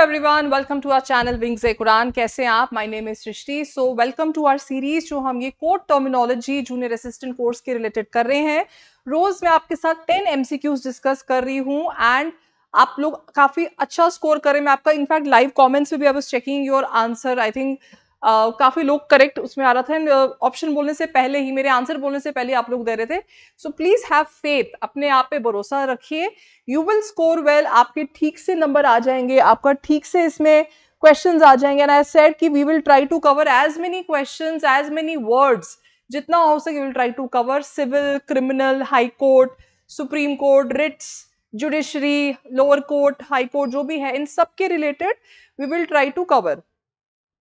Everyone, welcome to our channel wings a कुरान। कैसे हैं आप? My name is Srishti. So welcome to our series जो हम ये code terminology junior assistant course के रिलेटेड कर रहे हैं। रोज मैं आपके साथ 10 एमसीक्यूज डिस्कस कर रही हूँ एंड आप लोग काफी अच्छा स्कोर करें। मैं आपका इनफैक्ट लाइव कमेंट्स में भी I was checking your answer. I think काफी लोग करेक्ट उसमें आ रहा था एंड ऑप्शन बोलने से पहले ही, मेरे आंसर बोलने से पहले आप लोग दे रहे थे। सो प्लीज हैव फेथ, अपने आप पे भरोसा रखिए। यू विल स्कोर वेल, आपके ठीक से नंबर आ जाएंगे, आपका ठीक से इसमें क्वेश्चंस आ जाएंगे। एंड आई सेड कि we will try to cover as many questions, as many words, जितना हो सके will try to cover. Civil, criminal, high court, supreme court, writs, judiciary, lower court, high court, जो भी है इन सब के related we will try to cover.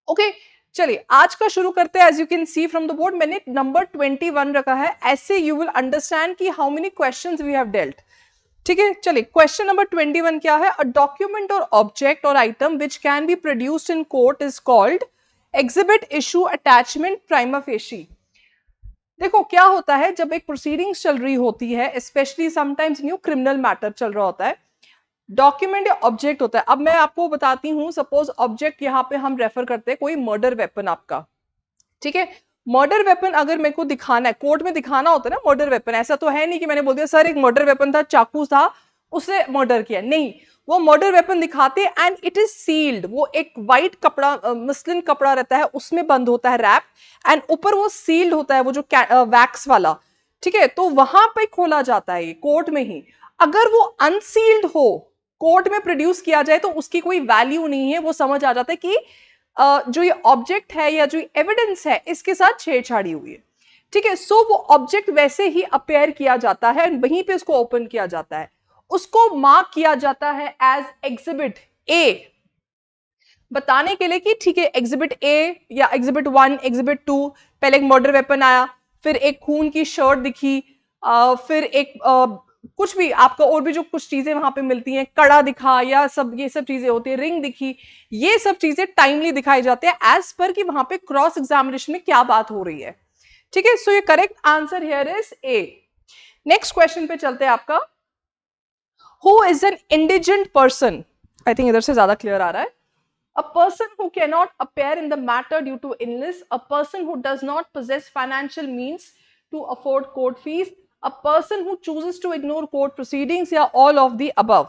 Okay, चलिए आज का शुरू करते हैं। As you can see from the board मैंने नंबर 21 रखा है। ऐसे यू विल अंडरस्टैंड कि how many questions we have dealt. ठीक है, चलिए क्वेश्चन नंबर 21 क्या है? अ डॉक्यूमेंट और ऑब्जेक्ट और item which can be produced in court is called exhibit, issue, attachment, prima facie. देखो क्या होता है जब एक प्रोसीडिंग्स चल रही होती है, specially sometimes new criminal matter चल रहा होता है, डॉक्यूमेंट या ऑब्जेक्ट होता है। अब मैं आपको बताती हूं, सपोज ऑब्जेक्ट यहाँ पे हम रेफर करते हैं कोई मर्डर वेपन आपका। ठीक है, मर्डर वेपन अगर मेरे को दिखाना है, कोर्ट में दिखाना होता है ना मर्डर वेपन। ऐसा तो है नहीं कि मैंने बोल दिया सर एक मर्डर वेपन था, चाकू था, उससे मर्डर किया। नहीं, वो मर्डर वेपन दिखाते एंड इट इज सील्ड। वो एक वाइट कपड़ा, मसलिन कपड़ा रहता है, उसमें बंद होता है रैप, एंड ऊपर वो सील्ड होता है, वो जो वैक्स वाला। ठीक है, तो वहां पे खोला जाता है ये कोर्ट में ही। अगर वो अनसील्ड हो, कोर्ट में प्रोड्यूस किया जाए तो उसकी कोई वैल्यू नहीं है। वो समझ आ जाता है कि जो ये ऑब्जेक्ट है या जो एविडेंस है इसके साथ छेड़छाड़ी हुई है। ठीक है, सो वो ऑब्जेक्ट वैसे ही अपेयर किया जाता है, वहीं पे उसको ओपन किया जाता है, उसको मार्क किया जाता है एज एग्जिबिट ए, बताने के लिए कि ठीक है एग्जिबिट ए या एग्जिबिट 1, एग्जिबिट 2। पहले एक मर्डर वेपन आया, फिर एक खून की शर्ट दिखी, फिर एक कुछ भी आपका और भी जो कुछ चीजें वहां पे मिलती हैं, कड़ा दिखा या सब ये सब चीजें होती है, रिंग दिखी, ये सब चीजें टाइमली दिखाई जाती है एज पर कि वहां पे क्रॉस एग्जामिनेशन में क्या बात हो रही है। ठीक है, सो ये correct answer here is a. Next question पे चलते हैं आपका। Who is an indigent person? I think इधर से ज्यादा क्लियर आ रहा है। A person who cannot appear in the matter due to illness, a person who does not possess financial means to afford court fees, a person who chooses to ignore court proceedings, या all of the above.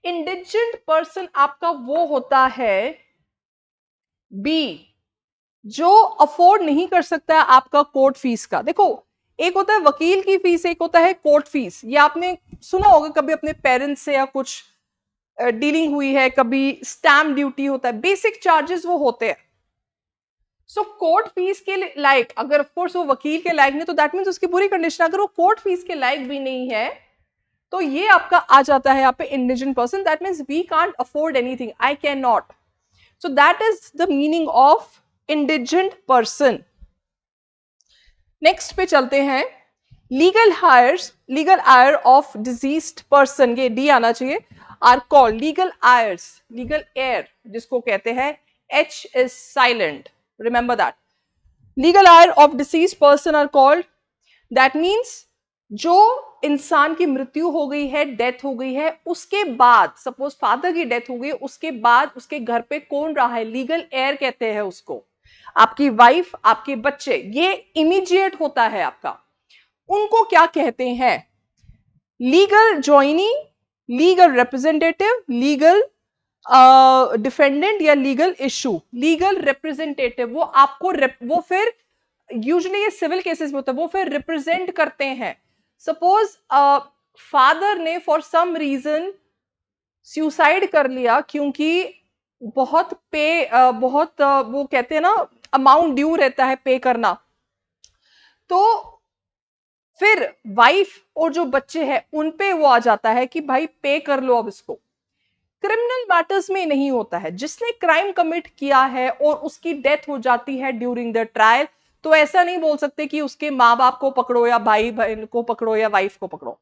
Indigent person आपका वो होता है B, जो afford नहीं कर सकता है आपका कोर्ट फीस का। देखो एक होता है वकील की फीस, एक होता है कोर्ट फीस। ये आपने सुना होगा कभी अपने पेरेंट्स से या कुछ डीलिंग हुई है, कभी स्टैम्प ड्यूटी होता है, बेसिक चार्जेस वो होते हैं। सो कोर्ट फीस के लायक अगर ऑफ कोर्स वो वकील के लायक नहीं, तो दैट मीन्स उसकी पूरी कंडीशन, अगर वो कोर्ट फीस के लायक भी नहीं है तो ये आपका आ जाता है यहाँ पे indigent person. That means we can't afford anything, I can not. So that is the meaning of indigent person. Next पे चलते हैं। Legal heirs, legal heir of deceased person, ये डी आना चाहिए, are called legal heirs. Legal heir जिसको कहते हैं, H is silent, remember that. Legal heir of deceased person are called, that means जो इंसान की मृत्यु हो गई है, डेथ हो गई है, उसके बाद सपोज फादर की डेथ हो गई, उसके बाद उसके घर पे कौन रहा है, लीगल एयर कहते हैं उसको। आपकी वाइफ, आपके बच्चे, ये इमीडिएट होता है आपका, उनको क्या कहते हैं? Legal जॉइनी, legal representative, legal defendant या लीगल इशू। लीगल रिप्रेजेंटेटिव वो आपको वो फिर यूजुअली ये सिविल केसेस में होता है, वो फिर रिप्रेजेंट करते हैं। सपोज फादर ने फॉर सम रीजन सुसाइड कर लिया क्योंकि बहुत बहुत वो कहते हैं ना अमाउंट ड्यू रहता है पे करना, तो फिर वाइफ और जो बच्चे हैं उन पे वो आ जाता है कि भाई पे कर लो अब इसको। क्रिमिनल मैटर्स में नहीं होता है। जिसने क्राइम कमिट किया है और उसकी डेथ हो जाती है ड्यूरिंग द ट्रायल, तो ऐसा नहीं बोल सकते कि उसके माँ बाप को पकड़ो या भाई बहन को पकड़ो या वाइफ को पकड़ो।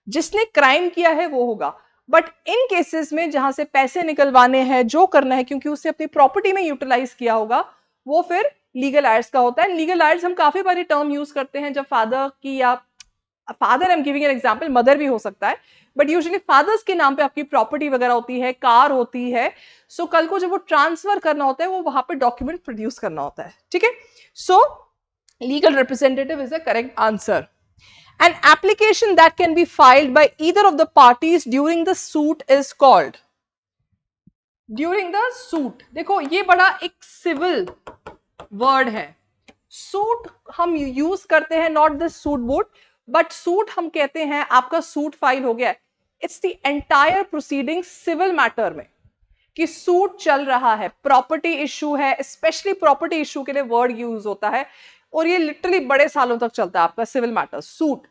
जिसने क्राइम किया है वो होगा। बट इन केसेस में जहां से पैसे निकलवाने हैं, जो करना है क्योंकि उसने अपनी प्रॉपर्टी में यूटिलाइज किया होगा, वो फिर लीगल आयर्स का होता है। लीगल आयर्स हम काफी बारी टर्म यूज करते हैं जब फादर की या father, I am giving an example, mother भी हो सकता है, बट यूजुअली फादर्स के नाम पे आपकी प्रॉपर्टी वगैरह होती है, कार होती है। सो कल को जब वो ट्रांसफर करना होता है, वो वहां पे डॉक्यूमेंट प्रोड्यूस करना होता है, ठीक है। सो legal representative is the correct answer. An application that can be filed by either of the parties during the suit is called, during the suit, देखो ये बड़ा एक सिविल वर्ड है। सूट हम यूज करते हैं, not the suit boot, but suit हम कहते हैं आपका सूट फाइल हो गया। It's the entire proceeding civil matter में कि सूट चल रहा है, प्रॉपर्टी इशू है, स्पेशली प्रॉपर्टी इशू के लिए वर्ड यूज होता है, और ये लिटरली बड़े सालों तक चलता है आपका सिविल मैटर सूट,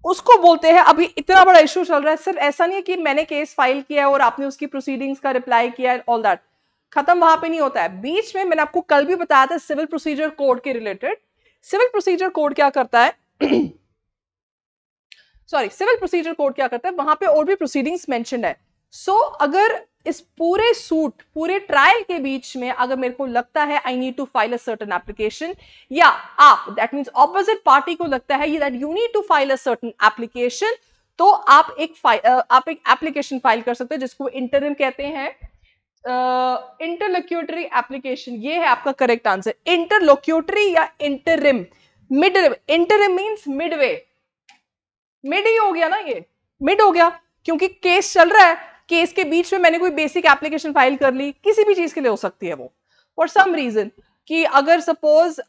उसको बोलते हैं। अभी इतना बड़ा इशू चल रहा है, सिर्फ ऐसा नहीं है कि मैंने केस फाइल किया है और आपने उसकी प्रोसीडिंग्स का रिप्लाई किया है, ऑल दैट खत्म वहां पे नहीं होता है। बीच में मैंने आपको कल भी बताया था सिविल प्रोसीजर कोड के रिलेटेड। सिविल प्रोसीजर कोड क्या करता है सॉरी, सिविल प्रोसीजर कोड क्या करता है, वहां पे और भी प्रोसीडिंग्स मेंशन्ड है। सो अगर इस पूरे सूट, पूरे ट्रायल के बीच में अगर मेरे को लगता है I need to file a certain application, या आप, दैट मींस ऑपोजिट पार्टी को लगता है that you need to file a certain application, तो आप एक एप्लीकेशन फाइल कर सकते हो, जिसको इंटरिम कहते हैं, इंटरलोक्यूटरी एप्लीकेशन। ये है आपका करेक्ट आंसर, इंटरलोक्यूटरी या interim. Mid, interim means midway, mid ही हो गया ना, ये मिड हो गया, क्योंकि केस चल रहा है, केस के बीच में मैंने कोई बेसिक एप्लीकेशन फाइल कर ली, किसी भी चीज के लिए हो सकती है वो, फॉर सम रीजन, कि अगर सपोज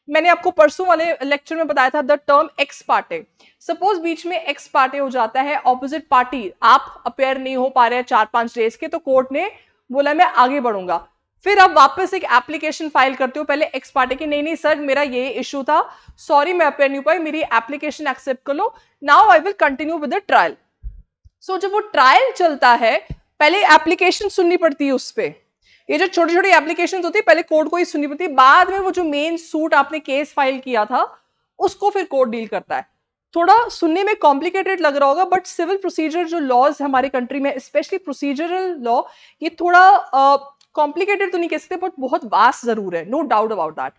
मैंने आपको परसों वाले लेक्चर में बताया था the term ex parte, suppose बीच में एक्स पार्टे हो जाता है, ऑपोजिट पार्टी, आप अपेयर नहीं हो पा रहे हैं 4-5 डेज के, तो कोर्ट ने बोला मैं आगे बढ़ूंगा, फिर आप वापस एक एप्लीकेशन फाइल करते हो पहले एक्स पार्टी की, नहीं नहीं सर मेरा ये इशू था, सॉरी मैं अपेयर नहीं पाई, मेरी एप्लीकेशन एक्सेप्ट कर लो, now I will continue with the trial. So जब वो ट्रायल चलता है, पहले एप्लीकेशन सुननी पड़ती है उस पर, ये जो छोटी छोटी एप्लीकेशन होती है पहले कोर्ट को ही सुननी पड़ती है, बाद में वो जो मेन सूट आपने केस फाइल किया था उसको फिर कोर्ट डील करता है। थोड़ा सुनने में कॉम्प्लिकेटेड लग रहा होगा, बट सिविल प्रोसीजर जो लॉज हमारे कंट्री में, स्पेशली प्रोसीजरल लॉ, ये थोड़ा कॉम्प्लिकेटेड तो नहीं कह सकते, बट बहुत वास्ट जरूर है, नो डाउट अबाउट दैट,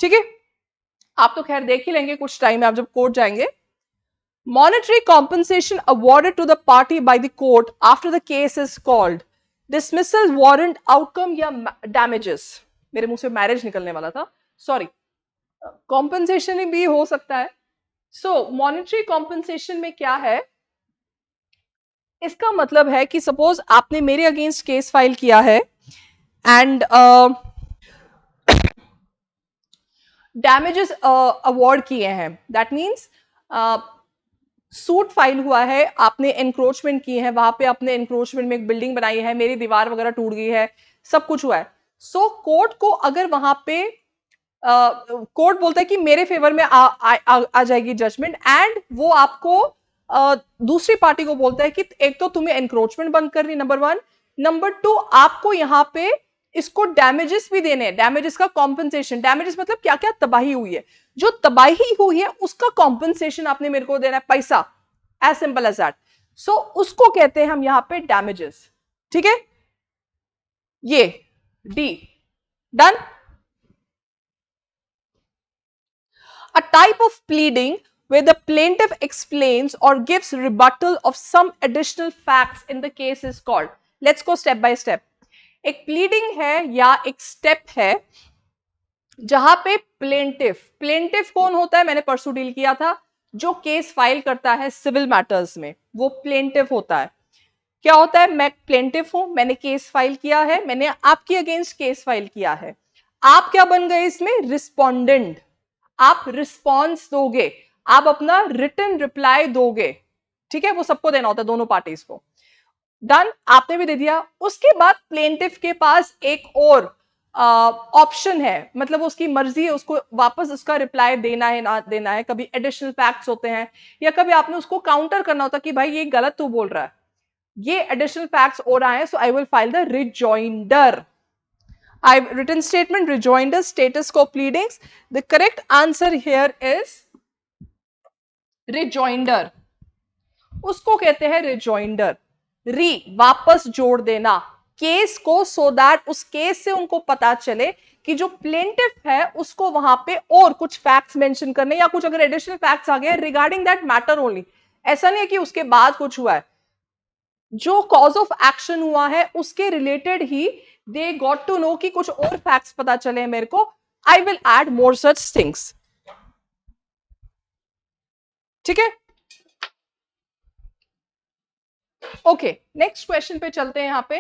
ठीक है। आप तो खैर देख ही लेंगे कुछ टाइम में, आप जब कोर्ट जाएंगे। Monetary compensation awarded to the party by the court after the case is called dismissal, warrant, outcome या damages। मेरे मुंह से मैरिज निकलने वाला था, सॉरी, कॉम्पनसेशन भी हो सकता है। सो मॉनेटरी कॉम्पनसेशन में क्या है, इसका मतलब है कि सपोज आपने मेरे अगेंस्ट केस फाइल किया है एंड डैमेजेस अवार्ड किए हैं, दैट मीन्स सूट फाइल हुआ है, आपने एनक्रोचमेंट की है, वहां पे आपने एनक्रोचमेंट में एक बिल्डिंग बनाई है, मेरी दीवार वगैरह टूट गई है, सब कुछ हुआ है। सो कोर्ट को अगर वहां पे कोर्ट बोलता है कि मेरे फेवर में आ जाएगी जजमेंट, एंड वो आपको दूसरी पार्टी को बोलता है कि एक तो तुम्हें एनक्रोचमेंट बंद करनी, नंबर 1, नंबर 2 आपको यहां पे इसको डैमेजेस भी देने हैं, डैमेजेस का कॉम्पनसेशन, डैमेजेस मतलब क्या क्या तबाही हुई है, जो तबाही हुई है उसका कॉम्पनसेशन आपने मेरे को देना है, पैसा, एज सिंपल एज दैट। सो उसको कहते हैं हम यहां पे डैमेजेस, ठीक है, ये D done. A type of pleading where the plaintiff explains or gives rebuttal of some additional facts in the case is called, let's go step by step। एक प्लीडिंग है या एक स्टेप है जहां पे प्लेंटिफ, प्लेंटिफ कौन होता है, मैंने परसों डील किया था, जो केस फाइल करता है सिविल मैटर्स में, वो प्लेंटिफ होता है। क्या होता है, मैं प्लेंटिफ हूं, मैंने केस फाइल किया है, मैंने आपके अगेंस्ट केस फाइल किया है, आप क्या बन गए इसमें, रिस्पोंडेंट, आप रिस्पॉन्स दोगे, आप अपना रिटन रिप्लाई दोगे, ठीक है, वो सबको देना होता है, दोनों पार्टीज को। डन, आपने भी दे दिया। उसके बाद प्लेंटिफ के पास एक और ऑप्शन है, मतलब उसकी मर्जी है, उसको वापस उसका रिप्लाई देना है ना देना है, कभी एडिशनल फैक्ट्स होते हैं, या कभी आपने उसको काउंटर करना होता है कि भाई ये गलत तू बोल रहा है, ये एडिशनल फैक्ट्स हो रहा है, so I will file the rejoinder. I've written statement, rejoinder, status quo pleadings. The correct answer here is rejoinder. उसको कहते हैं rejoinder। री वापस जोड़ देना, केस को, सो दैट उस केस से उनको पता चले कि जो प्लेंटिफ है उसको वहां पे और कुछ फैक्ट्स मेंशन करने, या कुछ अगर एडिशनल फैक्ट्स आ गए रिगार्डिंग दैट मैटर ओनली। ऐसा नहीं है कि उसके बाद कुछ हुआ है, जो कॉज ऑफ एक्शन हुआ है उसके रिलेटेड ही दे गॉट टू नो कि कुछ और फैक्ट्स पता चले मेरे को, I will add more such things. ठीक है, ओके, नेक्स्ट क्वेश्चन पे चलते हैं यहां पे।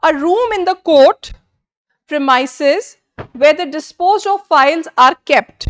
अ room in the court premises where the disposed of files are kept.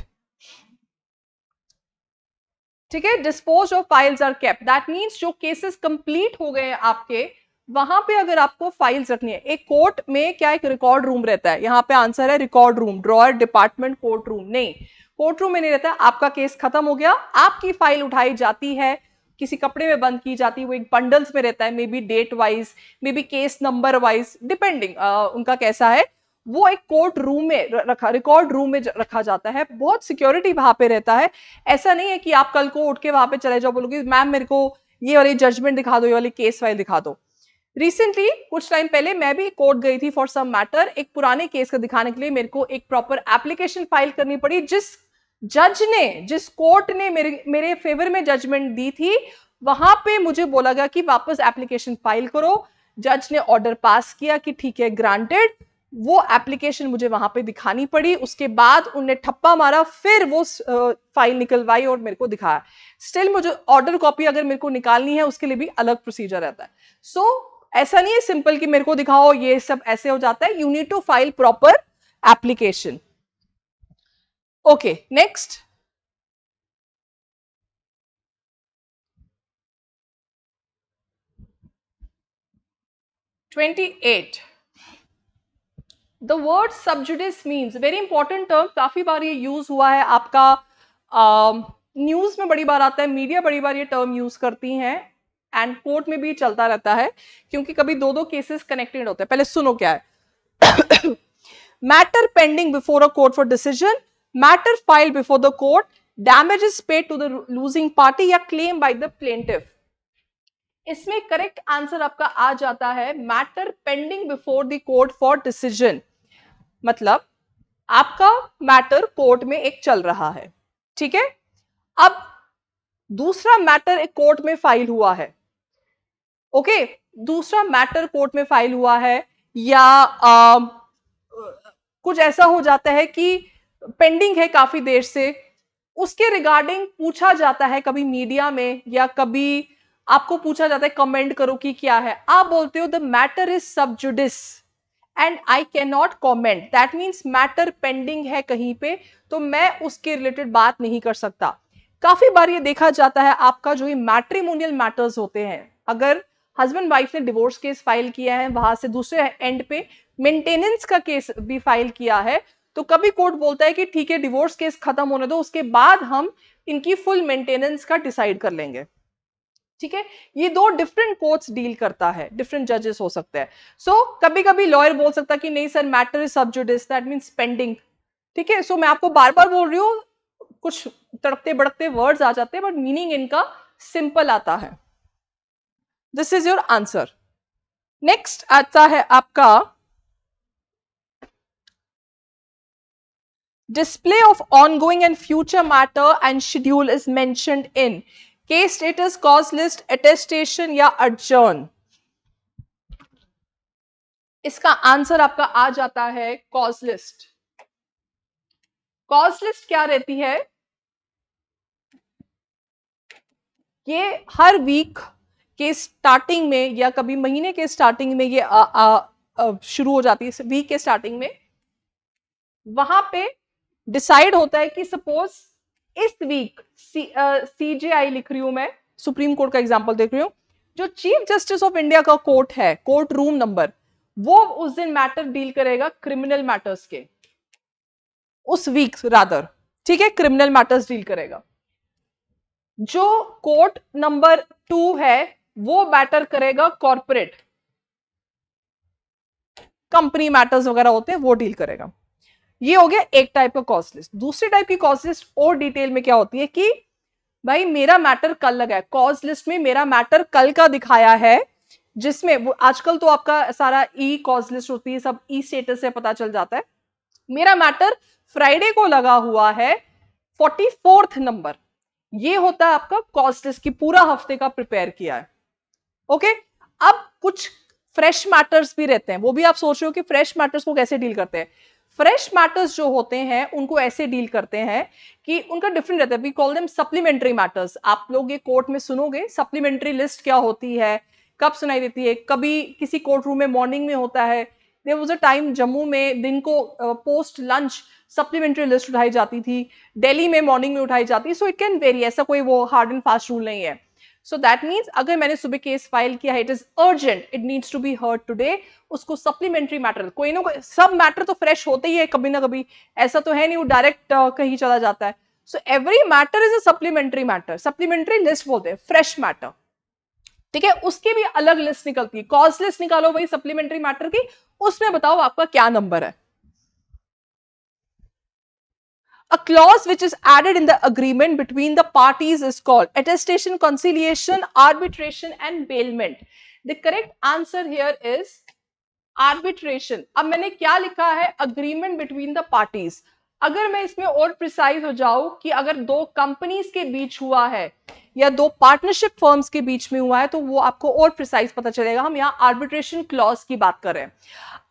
ठीक है, dispose of files are kept, that means जो केसेस कंप्लीट हो गए हैं आपके, वहां पे अगर आपको फाइल्स रखनी है। एक कोर्ट में क्या एक रिकॉर्ड रूम रहता है, यहां पे आंसर है record room, drawer, department, court room नहीं। कोर्ट रूम में नहीं रहता है, आपका केस खत्म हो गया, आपकी फाइल उठाई जाती है, किसी कपड़े में बंद की जाती है, वो एक बंडल्स में रहता है, maybe date wise, maybe case number wise, depending उनका कैसा है, वो एक कोर्ट रूम में रखा, रिकॉर्ड रूम में रखा जाता है, बहुत सिक्योरिटी वहां पे रहता है। ऐसा नहीं है कि आप कल को उठ के वहां पे चले जाओ, बोलोगे मैम मेरे को ये वाली जजमेंट दिखा दो, ये वाली केस फाइल दिखा दो। रिसेंटली कुछ टाइम पहले मैं भी कोर्ट गई थी फॉर सम मैटर, एक पुराने केस का दिखाने के लिए मेरे को एक प्रॉपर एप्लीकेशन फाइल करनी पड़ी, जिस जज ने, जिस कोर्ट ने मेरे फेवर में जजमेंट दी थी, वहां पे मुझे बोला गया कि वापस एप्लीकेशन फाइल करो। जज ने ऑर्डर पास किया कि ठीक है ग्रांटेड, वो एप्लीकेशन मुझे वहां पे दिखानी पड़ी, उसके बाद उन्होंने ठप्पा मारा, फिर वो फाइल निकलवाई और मेरे को दिखाया। स्टिल मुझे ऑर्डर कॉपी अगर मेरे को निकालनी है उसके लिए भी अलग प्रोसीजर रहता है। सो ऐसा नहीं है सिंपल कि मेरे को दिखाओ, ये सब ऐसे हो जाता है, you need to file proper application. Okay, next. (28) the word sub judice means, very important term, काफी बार ये यूज हुआ है आपका, न्यूज में बड़ी बार आता है, मीडिया बड़ी बार ये टर्म यूज करती हैं, एंड कोर्ट में भी चलता रहता है, क्योंकि कभी दो दो केसेस कनेक्टेड होते हैं। पहले सुनो क्या है। Matter pending before a court for decision, matter filed before the court, damages paid to the losing party या claim by the plaintiff। इसमें करेक्ट आंसर आपका आ जाता है matter pending before the court for decision, मतलब आपका matter court में एक चल रहा है, ठीक है। अब दूसरा मैटर एक कोर्ट में फाइल हुआ है, ओके, दूसरा मैटर कोर्ट में फाइल हुआ है, या कुछ ऐसा हो जाता है कि पेंडिंग है काफी देर से, उसके रिगार्डिंग पूछा जाता है कभी मीडिया में, या कभी आपको पूछा जाता है कमेंट करो कि क्या है, आप बोलते हो द मैटर इज सब जुडिस and I can not comment, that means matter pending है कहीं पे, तो मैं उसके रिलेटेड बात नहीं कर सकता। काफी बार ये देखा जाता है आपका जो ये मैट्रिमोनियल मैटर्स होते हैं, अगर हस्बैंड वाइफ ने डिवोर्स केस फाइल किया है, वहां से दूसरे एंड पे मेंटेनेंस का केस भी फाइल किया है, तो कभी कोर्ट बोलता है कि ठीक है डिवोर्स केस खत्म होने दो, उसके बाद हम इनकी फुल मेंटेनेंस का डिसाइड कर लेंगे, ठीक है। ये दो डिफरेंट कोर्ट्स डील करता है, डिफरेंट जजेस हो सकते हैं। सो कभी कभी लॉयर बोल सकता है कि नहीं सर मैटर इज सब जुडिस, दैट मींस पेंडिंग, ठीक है। सो मैं आपको बार बार बोल रही हूँ, कुछ तड़कते भड़कते वर्ड्स आ जाते हैं, बट मीनिंग इनका सिंपल आता है। This is your answer. Next आता है आपका display of ongoing and future matter and schedule is mentioned in case status, cause list, attestation या adjourn। इसका आंसर आपका आ जाता है कॉज लिस्ट। कॉज लिस्ट क्या रहती है, ये हर वीक के स्टार्टिंग में या कभी महीने के स्टार्टिंग में ये शुरू हो जाती है, वीक के स्टार्टिंग में वहां पे डिसाइड होता है कि सपोज इस वीक सीजेआई लिख रही हूं मैं, सुप्रीम कोर्ट का एग्जांपल देख रही हूं, जो चीफ जस्टिस ऑफ इंडिया का कोर्ट है, कोर्ट रूम नंबर, वो उस दिन मैटर डील करेगा क्रिमिनल मैटर्स के, उस वीक रादर, ठीक है, क्रिमिनल मैटर्स डील करेगा। जो कोर्ट नंबर 2 है वो मैटर करेगा कॉर्पोरेट, कंपनी मैटर्स वगैरह होते हैं वो डील करेगा। ये हो गया एक टाइप का कॉज लिस्ट। दूसरी टाइप की कॉज लिस्ट और डिटेल में क्या होती है कि भाई मेरा मैटर कल लगा है, कॉज लिस्ट में मेरा मैटर कल का दिखाया है, जिसमें वो आजकल तो आपका सारा ई कॉज लिस्ट होती है, सब ई स्टेटस से पता चल जाता है। मेरा मैटर फ्राइडे को लगा हुआ है 44th नंबर, ये होता है आपका कॉज लिस्ट की पूरा हफ्ते का प्रिपेयर किया है। ओके, अब कुछ फ्रेश मैटर्स भी रहते हैं, वो भी आप सोच रहे हो कि फ्रेश मैटर्स को कैसे डील करते हैं। फ्रेश मैटर्स जो होते हैं उनको ऐसे डील करते हैं कि उनका डिफरेंट रहता है, we call them supplementary matters. आप लोग ये कोर्ट में सुनोगे सप्लीमेंट्री लिस्ट क्या होती है, कब सुनाई देती है, कभी किसी कोर्ट रूम में मॉर्निंग में होता है। There was a time Jammu में दिन को पोस्ट लंच सप्लीमेंट्री लिस्ट उठाई जाती थी, दिल्ली में मॉर्निंग में उठाई जाती है। सो इट कैन वेरी, ऐसा कोई वो हार्ड एंड फास्ट रूल नहीं है। सो दैट मीन्स अगर मैंने सुबह केस फाइल किया है, it is urgent, it needs to be heard today, उसको सप्लीमेंट्री मैटर, कोई ना कोई, सब मैटर तो फ्रेश होते ही है कभी ना कभी, ऐसा तो है नहीं वो डायरेक्ट कहीं चला जाता है। So every matter is a supplementary matter, supplementary list बोलते हैं फ्रेश मैटर। ठीक है, उसकी भी अलग लिस्ट निकलती है, कॉज लिस्ट निकालो भाई सप्लीमेंट्री मैटर की, उसमें बताओ आपका क्या नंबर है। A clause which is added in the agreement between the parties is called attestation, conciliation, arbitration and bailment. The correct answer here is arbitration. अब मैंने क्या लिखा है, agreement between the parties. अगर मैं इसमें और प्रिसाइज हो जाऊं कि अगर दो कंपनीज के बीच हुआ है या दो पार्टनरशिप फर्म्स के बीच में हुआ है तो वो आपको और प्रिसाइज पता चलेगा। हम यहाँ आर्बिट्रेशन क्लॉज की बात कर रहे हैं।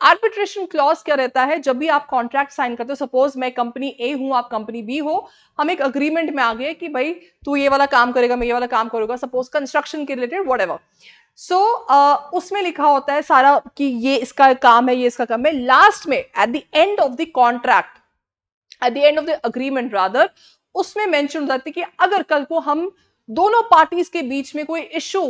आर्बिट्रेशन क्लॉज क्या रहता है, जब भी आप कॉन्ट्रैक्ट साइन करते हो, सपोज मैं कंपनी ए हूं, आप कंपनी बी हो, हम एक अग्रीमेंट में आ गए कि भाई तू ये वाला काम करेगा, मैं ये वाला काम करूंगा, सपोज कंस्ट्रक्शन के रिलेटेड व्हाटएवर। सो उसमें लिखा होता है सारा कि ये इसका काम है, ये इसका काम है। लास्ट में at the end of the contract, at the end of the agreement rather, उसमें मेंशन हो जाती है कि अगर कल को हम दोनों पार्टीज के बीच में कोई इशू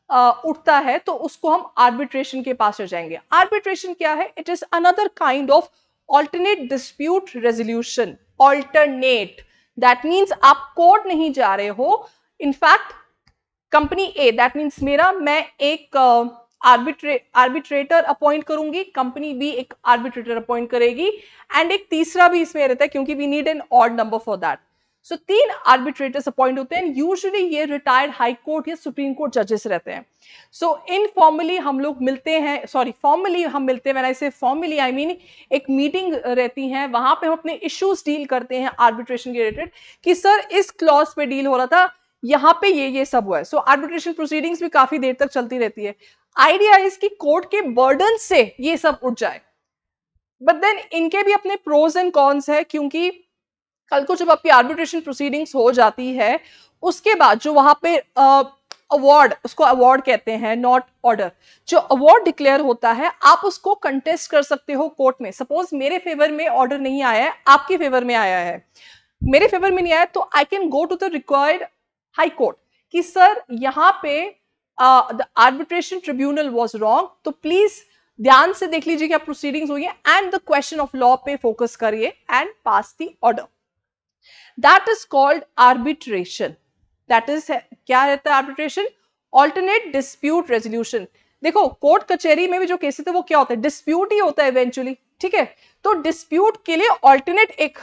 उठता है तो उसको हम आर्बिट्रेशन के पास हो जाएंगे। आर्बिट्रेशन क्या है, it is another kind of alternate dispute resolution. Alternate that means आप कोर्ट नहीं जा रहे हो, in fact company A, that means मेरा, मैं एक आर्बिट्रेटर अपॉइंट करूंगी, कंपनी बी एक आर्बिट्रेटर अपॉइंट करेगी, एंड एक तीसरा भी इसमें रहता है क्योंकि we need an odd number for that. So 3 arbitrators appoint होते हैं, यूजुअली ये रिटायर्ड हाई कोर्ट या सुप्रीम कोर्ट जजेस रहते हैं। सो इनफॉर्मली हम लोग मिलते हैं, सॉरी फॉर्मली हम मिलते हैं, व्हेन आई से फॉर्मली आई मीन एक मीटिंग रहती है, वहां पे हम अपने इश्यूज डील करते हैं आर्बिट्रेशन के रिलेटेड कि सर इस क्लॉज पे डील हो रहा था, यहाँ पे ये सब हुआ है। सो आर्बिट्रेशन प्रोसीडिंग्स भी काफी देर तक चलती रहती है। आइडिया है कि कोर्ट के बर्डन से ये सब उठ जाए, बट देन इनके भी अपने प्रोज एंड कॉन्स है, क्योंकि कल को जब आपकी आर्बिट्रेशन प्रोसीडिंग्स हो जाती है उसके बाद जो वहां पे अवार्ड, उसको अवार्ड कहते हैं, नॉट ऑर्डर, जो अवार्ड डिक्लेयर होता है आप उसको कंटेस्ट कर सकते हो कोर्ट में। सपोज मेरे फेवर में ऑर्डर नहीं आया है, आपके फेवर में आया है, मेरे फेवर में नहीं आया तो I can go to the required high court कि सर यहाँ पे the arbitration tribunal was wrong, तो प्लीज ध्यान से देख लीजिए क्या प्रोसीडिंग्स हुई है and the question of law पे फोकस करिए and pass the order. That is called arbitration. That is क्या रहता है आर्बिट्रेशन, ऑल्टरनेट डिस्प्यूट रेजोल्यूशन। देखो कोर्ट कचहरी में भी जो केसेस है वो क्या होता है, डिस्प्यूट ही होता है इवेंचुअली, ठीक है। तो डिस्प्यूट के लिए ऑल्टरनेट एक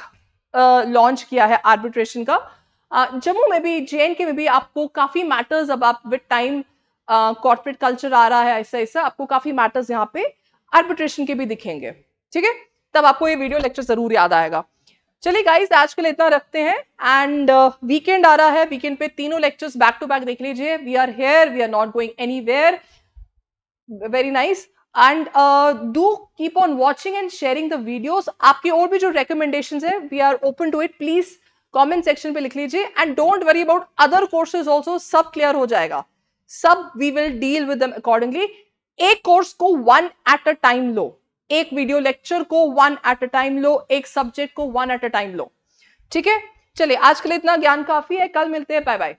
लॉन्च किया है आर्बिट्रेशन का। जम्मू में भी, JNK में भी आपको काफी मैटर्स, अब आप विद टाइम कॉर्पोरेट कल्चर आ रहा है ऐसा ऐसा, आपको काफी मैटर्स यहाँ पे आर्बिट्रेशन के भी दिखेंगे, ठीक है। तब आपको ये वीडियो लेक्चर जरूर याद आएगा। चलिए गाइस आज के लिए इतना रखते हैं, एंड वीकेंड आ रहा है, वीकेंड पे तीनों लेक्चर्स बैक टू बैक देख लीजिए। We are here, we are not going anywhere. Very nice, and do keep on watching and sharing the videos. आपकी और भी जो रिकमेंडेशंस है, we are open to it, please comment section पे लिख लीजिए, and don't worry about other courses also, सब clear हो जाएगा, सब we will deal with them accordingly. एक कोर्स को 1 एट अ टाइम लो, एक वीडियो लेक्चर को 1 एट अ टाइम लो, एक सब्जेक्ट को 1 एट अ टाइम लो, ठीक है। चलिए आज के लिए इतना ज्ञान काफी है, कल मिलते हैं, बाय बाय।